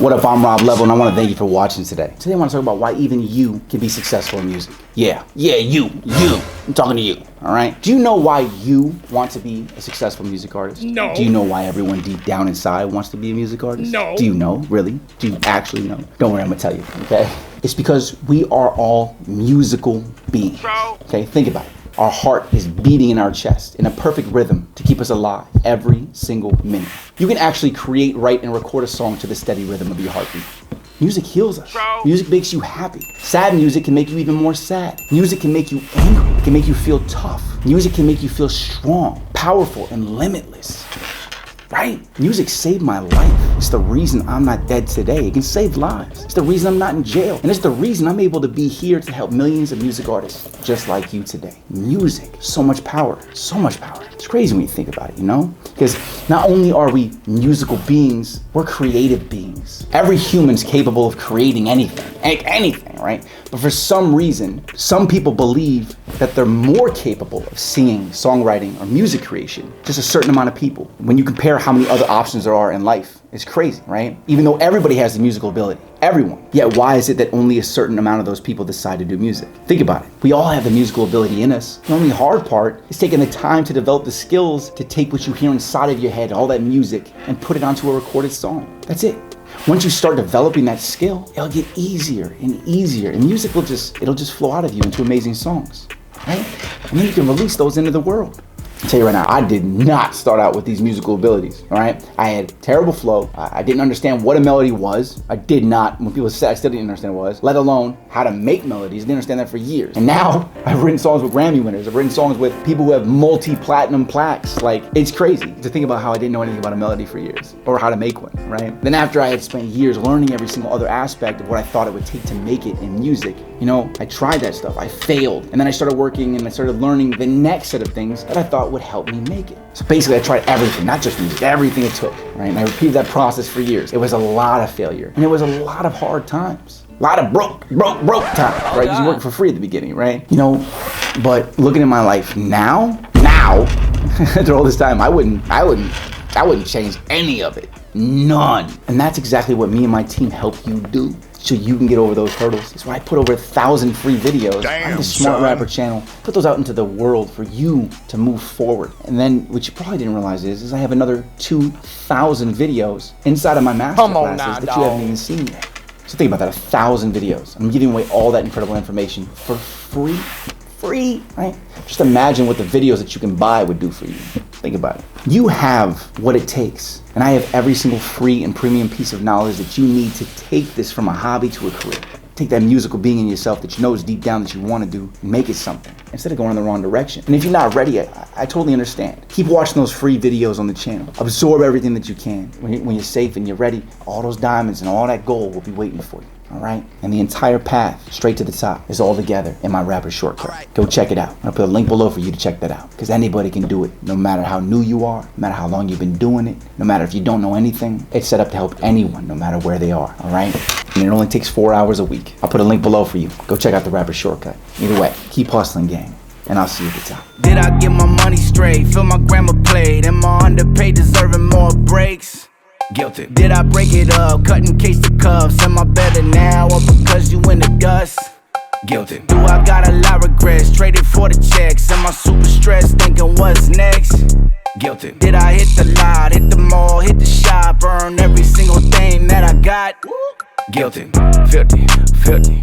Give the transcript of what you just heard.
What up, I'm Rob Level, and I want to thank you for watching today. Today I want to talk about why even you can be successful in music. Yeah, you. I'm talking to you, all right? Do you know why you want to be a successful music artist? No. Do you know why everyone deep down inside wants to be a music artist? No. Do you know, really? Do you actually know? Don't worry, I'm gonna tell you, okay? It's because we are all musical beings, okay? Think about it. Our heart is beating in our chest in a perfect rhythm to keep us alive every single minute. You can actually create, write, and record a song to the steady rhythm of your heartbeat. Music heals us. Music makes you happy. Sad music can make you even more sad. Music can make you angry. It can make you feel tough. Music can make you feel strong, powerful, and limitless. Right? Music saved my life. It's the reason I'm not dead today. It can save lives. It's the reason I'm not in jail. And it's the reason I'm able to be here to help millions of music artists just like you today. Music, so much power, so much power. It's crazy when you think about it, you know? Because not only are we musical beings, we're creative beings. Every human's capable of creating anything, right? But for some reason, some people believe that they're more capable of singing, songwriting, or music creation, just a certain amount of people. When you compare how many other options there are in life, it's crazy, right? Even though everybody has the musical ability, everyone. Yet why is it that only a certain amount of those people decide to do music? Think about it. We all have the musical ability in us. The only hard part is taking the time to develop the skills to take what you hear inside of your head, all that music, and put it onto a recorded song. That's it. Once you start developing that skill, it'll get easier and easier, and music will it'll just flow out of you into amazing songs, right? And then you can release those into the world. I'll tell you right now, I did not start out with these musical abilities, all right? I had terrible flow. I didn't understand what a melody was. I did not. When people said I still didn't understand what it was, let alone how to make melodies. I didn't understand that for years. And now I've written songs with Grammy winners. I've written songs with people who have multi-platinum plaques. Like, it's crazy to think about how I didn't know anything about a melody for years or how to make one, right? Then after I had spent years learning every single other aspect of what I thought it would take to make it in music, you know, I tried that stuff. I failed. And then I started working and I started learning the next set of things that I thought would help me make it. So basically I tried everything, not just music, everything it took, right? And I repeated that process for years. It was a lot of failure and it was a lot of hard times. A lot of broke times, right? Because you're working for free at the beginning, right? You know, but looking at my life now, after all this time, I wouldn't change any of it. None. And that's exactly what me and my team help you do, so you can get over those hurdles. That's why I put over 1,000 free videos on the Smart Rapper channel. Put those out into the world for you to move forward. And then what you probably didn't realize is I have another 2,000 videos inside of my masterclasses that you haven't even seen yet. So think about that, 1,000 videos. I'm giving away all that incredible information for free, right? Just imagine what the videos that you can buy would do for you. Think about it. You have what it takes, and I have every single free and premium piece of knowledge that you need to take this from a hobby to a career. Take that musical being in yourself that you know is deep down that you want to do and make it something instead of going in the wrong direction. And if you're not ready yet, I totally understand. Keep watching those free videos on the channel. Absorb everything that you can. When you're safe and you're ready, all those diamonds and all that gold will be waiting for you. All right? And the entire path straight to the top is all together in my rapper shortcut. Right. Go check it out. I'll put a link below for you to check that out. Because anybody can do it, no matter how new you are, no matter how long you've been doing it, no matter if you don't know anything. It's set up to help anyone, no matter where they are. All right? And it only takes 4 hours a week. I'll put a link below for you. Go check out the rapper shortcut. Either way, keep hustling, gang. And I'll see you at the top. Did I get my money straight? Fill my grandma plate. Am I underpaid, deserving more breaks? Guilty. Did I break it up, cut and case the cuffs? Am I better now or because you in the dust? Guilty. Do I got a lot of regrets, traded for the checks? Am I super stressed, thinking what's next? Guilty. Did I hit the lot, hit the mall, hit the shop, burn every single thing that I got? Guilty. Filthy.